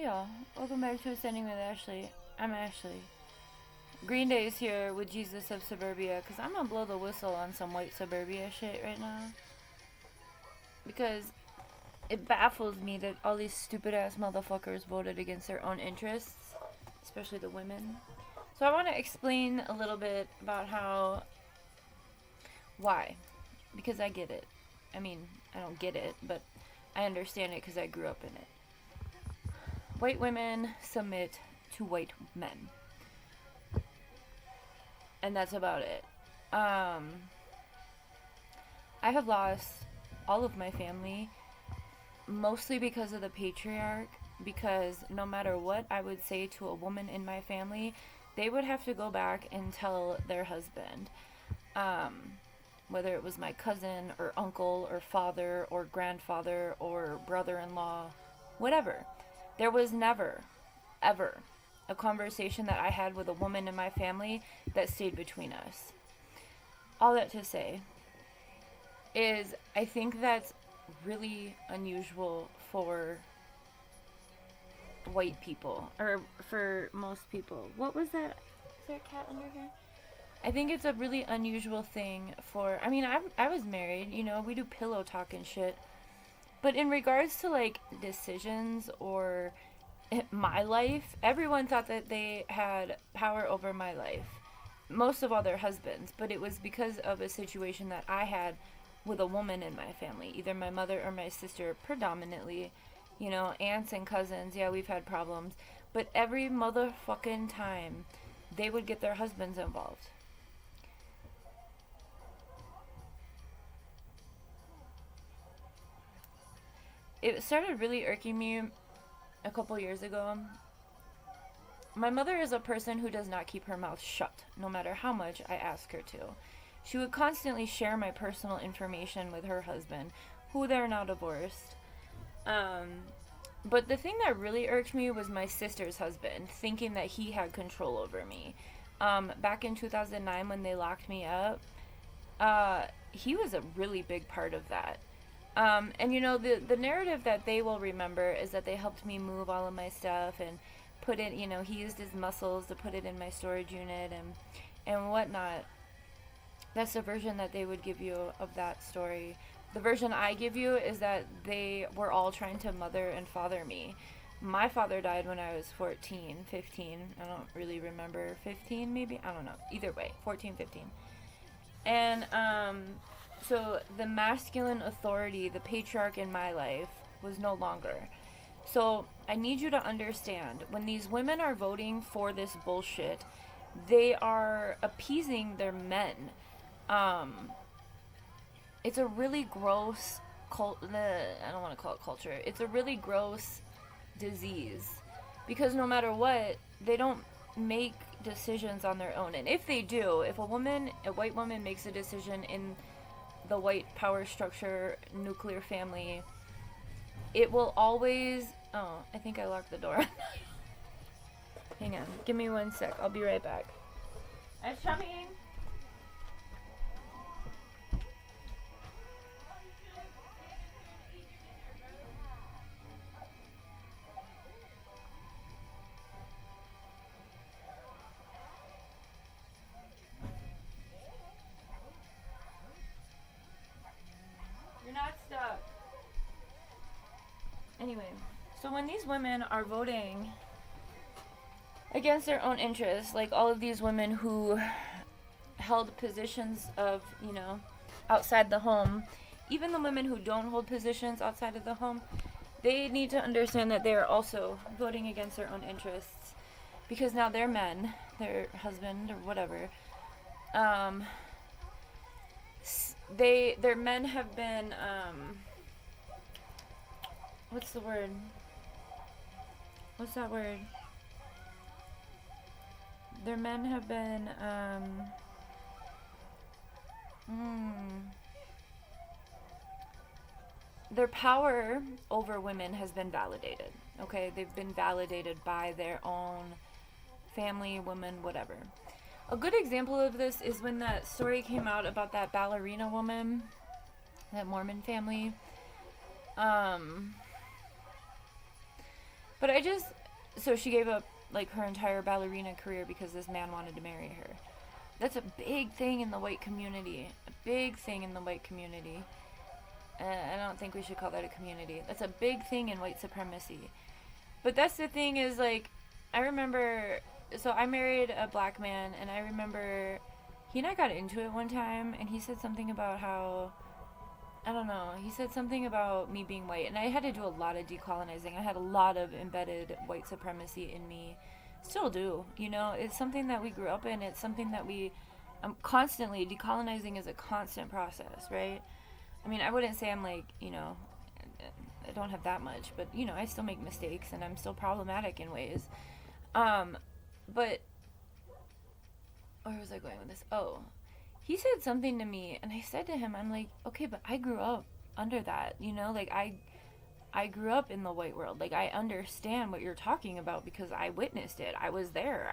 Yeah, welcome back to Ascending with Ashley. I'm Ashley. Green Day is here with Jesus of Suburbia, because I'm gonna blow the whistle on some white suburbia shit right now. Because it baffles me that all these stupid ass motherfuckers voted against their own interests, especially the women. So I want to explain a little bit about why. Because I get it. I mean, I don't get it, but I understand it because I grew up in it. White women submit to white men. And that's about it. I have lost all of my family, mostly because of the patriarch, because no matter what I would say to a woman in my family, they would have to go back and tell their husband. Whether it was my cousin or uncle or father or grandfather or brother-in-law, whatever. There was never, ever, a conversation that I had with a woman in my family that stayed between us. All that to say is I think that's really unusual for white people, or for most people. What was that? Is there a cat under here? I think it's a really unusual thing for, I mean, I was married, you know, we do pillow talk and shit. But in regards to like decisions or my life, everyone thought that they had power over my life. Most of all their husbands, but it was because of a situation that I had with a woman in my family, either my mother or my sister, predominantly. You know, aunts and cousins, yeah, we've had problems. But every motherfucking time, they would get their husbands involved. It started really irking me a couple years ago. My mother is a person who does not keep her mouth shut, no matter how much I ask her to. She would constantly share my personal information with her husband, who they're now divorced. But the thing that really irked me was my sister's husband, thinking that he had control over me. Back in 2009 when they locked me up, he was a really big part of that. And you know, the narrative that they will remember is that they helped me move all of my stuff and put it, you know, he used his muscles to put it in my storage unit and whatnot. That's the version that they would give you of that story. The version I give you is that they were all trying to mother and father me. My father died when I was 14, 15. I don't really remember. 15 maybe? I don't know. Either way, 14, 15. And, so the masculine authority, the patriarch in my life, was no longer. So I need you to understand, when these women are voting for this bullshit, they are appeasing their men. It's a really gross I don't want to call it culture. It's a really gross disease, because no matter what, they don't make decisions on their own. And if they do, if a white woman makes a decision in the white power structure nuclear family, it will always, oh, I think I locked the door. Hang on, give me 1 sec, I'll be right back. I'm coming. You're not stuck. Anyway, so when these women are voting against their own interests, like all of these women who held positions of, you know, outside the home, even the women who don't hold positions outside of the home, they need to understand that they are also voting against their own interests, because now their men, their husband or whatever, their men have been, what's the word? What's that word? Their men have been, their power over women has been validated. Okay, they've been validated by their own family, women, whatever. A good example of this is when that story came out about that ballerina woman, that Mormon family. But so she gave up like her entire ballerina career because this man wanted to marry her. That's a big thing in the white community. A big thing in the white community. I don't think we should call that a community. That's a big thing in white supremacy. But that's the thing is, like, I remember, so I married a black man, and I remember he and I got into it one time, and he said something about how, I don't know, he said something about me being white, and I had to do a lot of decolonizing. I had a lot of embedded white supremacy in me. Still do, you know, it's something that we grew up in. It's something that we constantly, decolonizing is a constant process, right? I mean, I wouldn't say I'm like, you know, I don't have that much, but, you know, I still make mistakes and I'm still problematic in ways. But where was I going with this? Oh, he said something to me, and I said to him, I'm like, okay, but I grew up under that, you know, like I grew up in the white world. Like, I understand what you're talking about because I witnessed it. I was there.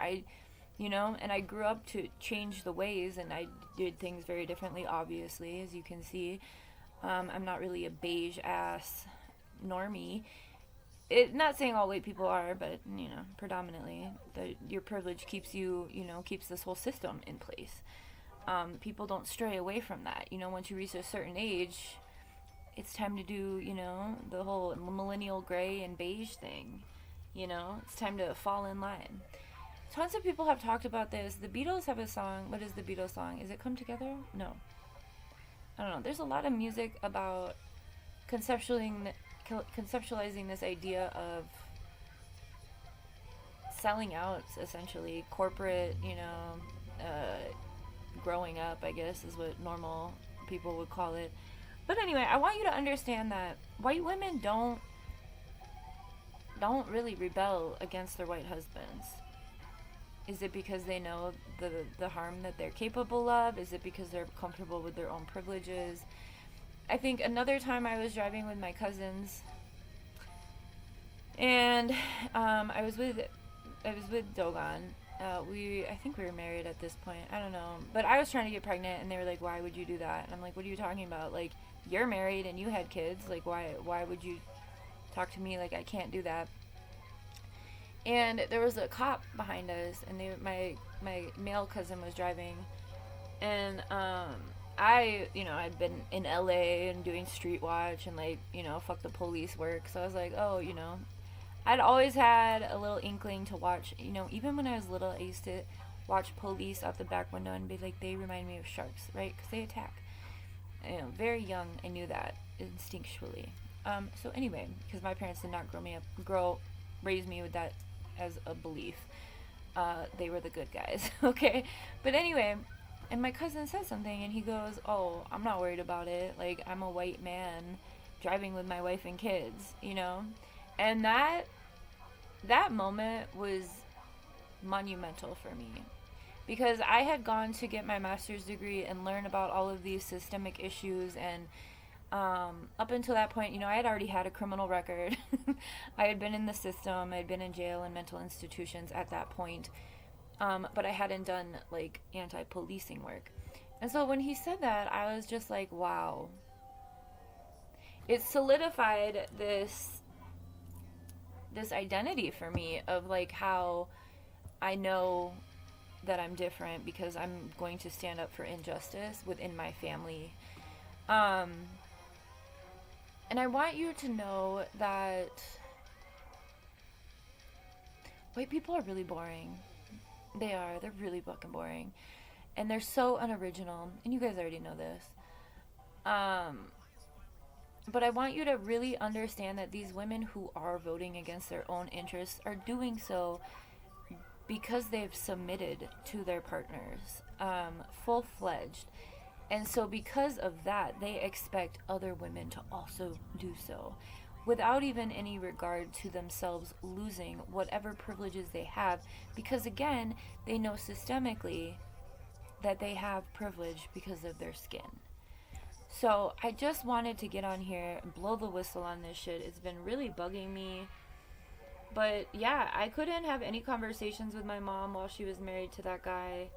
You know, and I grew up to change the ways, and I did things very differently, obviously, as you can see. I'm not really a beige ass normie. Not saying all white people are, but, you know, predominantly, your privilege keeps you, you know, keeps this whole system in place. People don't stray away from that. You know, once you reach a certain age, it's time to do, you know, the whole millennial gray and beige thing. You know, it's time to fall in line. Tons of people have talked about this. The Beatles have a song. What is the Beatles song? Is it Come Together? No. I don't know. There's a lot of music about conceptualizing this idea of selling out, essentially. Corporate, you know, growing up, I guess, is what normal people would call it. But anyway, I want you to understand that white women don't really rebel against their white husbands. Is it because they know the harm that they're capable of? Is it because they're comfortable with their own privileges? I think another time I was driving with my cousins, and I was with Dogon. I think we were married at this point. I don't know, but I was trying to get pregnant, and they were like, "Why would you do that?" And I'm like, "What are you talking about? Like, you're married and you had kids. Like, why would you talk to me like I can't do that?" And there was a cop behind us, and my male cousin was driving, and I'd been in LA and doing street watch and, like, you know, fuck the police work. So I was like, oh, you know, I'd always had a little inkling to watch, you know, even when I was little, I used to watch police out the back window and be like, they remind me of sharks, right? Because they attack. You know, very young, I knew that instinctually. So anyway, because my parents did not raise me with that as a belief. They were the good guys, okay? But anyway, and my cousin said something, and he goes, oh, I'm not worried about it. Like, I'm a white man driving with my wife and kids, you know? And that moment was monumental for me. Because I had gone to get my master's degree and learn about all of these systemic issues, and up until that point, you know, I had already had a criminal record. I had been in the system. I had been in jail and mental institutions at that point. But I hadn't done, like, anti-policing work. And so when he said that, I was just like, wow. It solidified this identity for me of, like, how I know that I'm different because I'm going to stand up for injustice within my family. And I want you to know that white people are really boring. They are. They're really fucking boring. And they're so unoriginal. And you guys already know this. But I want you to really understand that these women who are voting against their own interests are doing so because they've submitted to their partners, full-fledged. And so because of that, they expect other women to also do so, without even any regard to themselves losing whatever privileges they have, because again, they know systemically that they have privilege because of their skin. So I just wanted to get on here and blow the whistle on this shit. It's been really bugging me. But yeah, I couldn't have any conversations with my mom while she was married to that guy.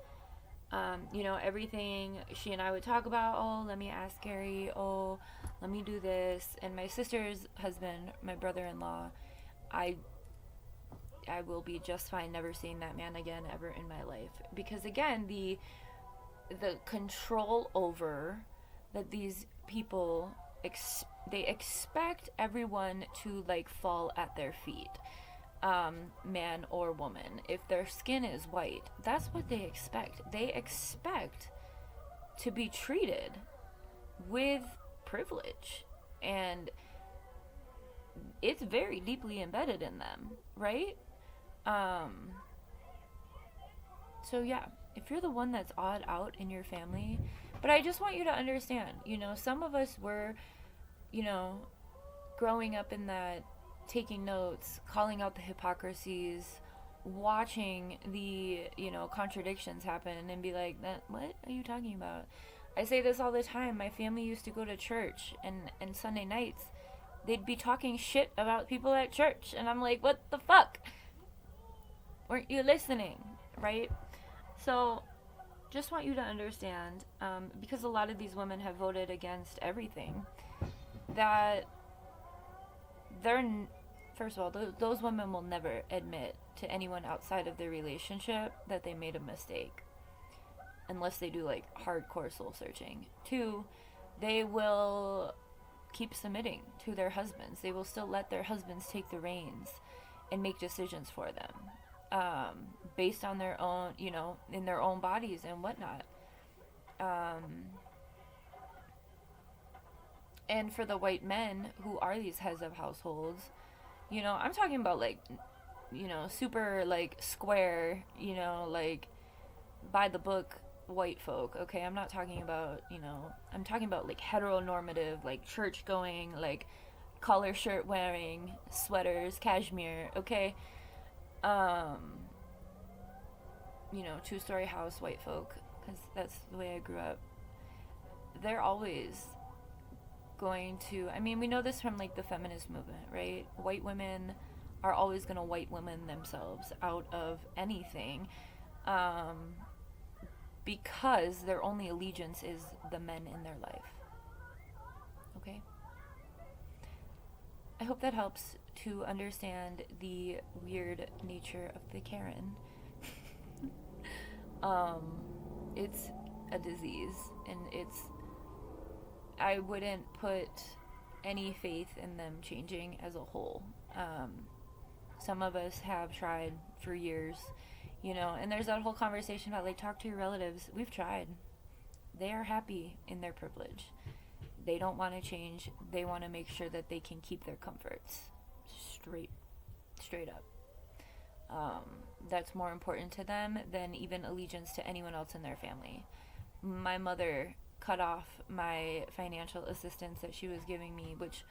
You know, everything she and I would talk about, oh, let me ask Gary, oh, let me do this. And my sister's husband, my brother-in-law, I I will be just fine never seeing that man again ever in my life. Because again, the control over that these people they expect everyone to like fall at their feet, man or woman. If their skin is white, that's what they expect. They expect to be treated with privilege, and it's very deeply embedded in them, right? So yeah, if you're the one that's odd out in your family, but I just want you to understand, some of us were, you know, growing up in that, taking notes, calling out the hypocrisies, watching the, contradictions happen and be like, that, what are you talking about? I say this all the time. My family used to go to church, and Sunday nights, they'd be talking shit about people at church. And I'm like, what the fuck? Weren't you listening? Right? So, just want you to understand, because a lot of these women have voted against everything, that first of all, those women will never admit to anyone outside of their relationship that they made a mistake. Unless they do like hardcore soul searching. Two, they will keep submitting to their husbands. They will still let their husbands take the reins and make decisions for them, based on their own, in their own bodies and whatnot. And for the white men who are these heads of households, I'm talking about like, super like square, like by the book white folk, okay? I'm not talking about, I'm talking about like heteronormative, like church going, like collar shirt wearing, sweaters, cashmere, okay? Two-story house white folk, because that's the way I grew up. They're always going to, we know this from like the feminist movement, right? White women are always going to white women themselves out of anything, because their only allegiance is the men in their life. Okay? I hope that helps to understand the weird nature of the Karen. It's a disease, and I wouldn't put any faith in them changing as a whole. Some of us have tried for years, and there's that whole conversation about like, talk to your relatives. We've tried. They are happy in their privilege. They don't want to change. They want to make sure that they can keep their comforts. Straight up. That's more important to them than even allegiance to anyone else in their family. My mother cut off my financial assistance that she was giving me, which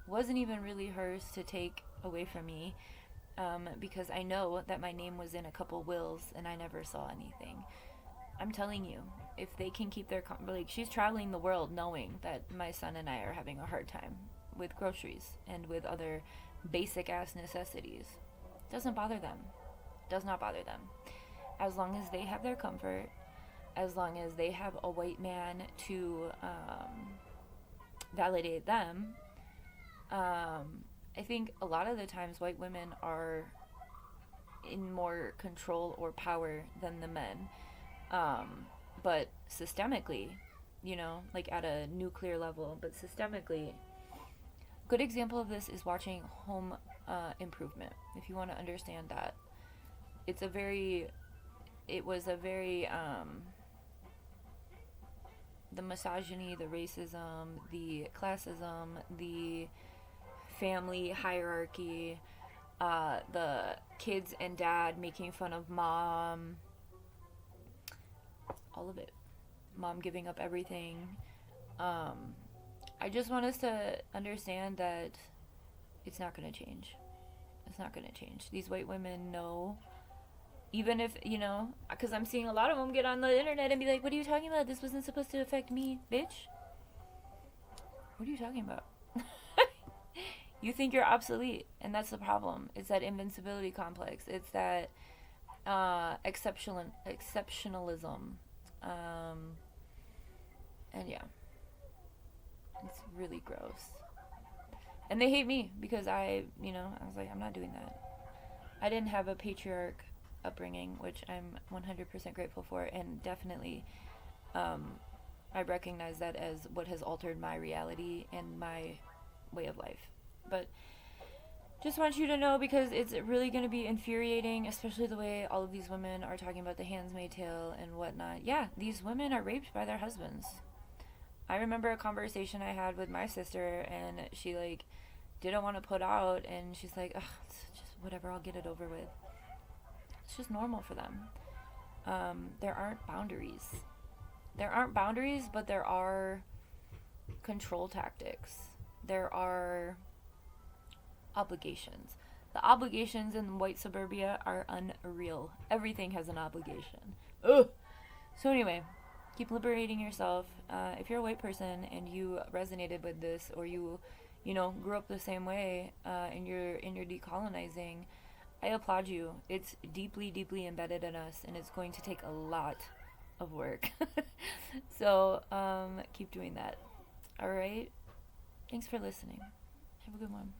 wasn't even really hers to take away from me, because I know that my name was in a couple wills and I never saw anything. I'm telling you, if they can keep their like, she's traveling the world knowing that my son and I are having a hard time with groceries and with other basic ass necessities. Doesn't bother them. Does not bother them. As long as they have their comfort, as long as they have a white man to validate them. I think a lot of the times white women are in more control or power than the men. But systemically, like at a nuclear level, but systemically, good example of this is watching Home Improvement. If you want to understand that, it was a very the misogyny, the racism, the classism, the family hierarchy, the kids and dad making fun of mom, all of it. Mom giving up everything. I just want us to understand that it's not going to change. It's not going to change. These white women know, even if, because I'm seeing a lot of them get on the internet and be like, what are you talking about? This wasn't supposed to affect me, bitch. What are you talking about? You think you're obsolete, and that's the problem. It's that invincibility complex. It's that exceptionalism. And yeah, it's really gross. And they hate me because I was like, I'm not doing that. I didn't have a patriarch upbringing, which I'm 100% grateful for, and definitely um, I recognize that as what has altered my reality and my way of life. But just want you to know, because it's really going to be infuriating, especially the way all of these women are talking about the Handmaid's Tale and whatnot. Yeah, these women are raped by their husbands. I remember a conversation I had with my sister, and she like didn't want to put out, and she's like, ugh, it's just whatever, I'll get it over with. It's just normal for them. There aren't boundaries. There aren't boundaries, but there are control tactics. There are obligations. The obligations in white suburbia are unreal. Everything has an obligation. Ugh. So anyway, keep liberating yourself. If you're a white person and you resonated with this, or you know, grew up the same way, and you're decolonizing, I applaud you. It's deeply, deeply embedded in us, and it's going to take a lot of work. So keep doing that. All right. Thanks for listening. Have a good one.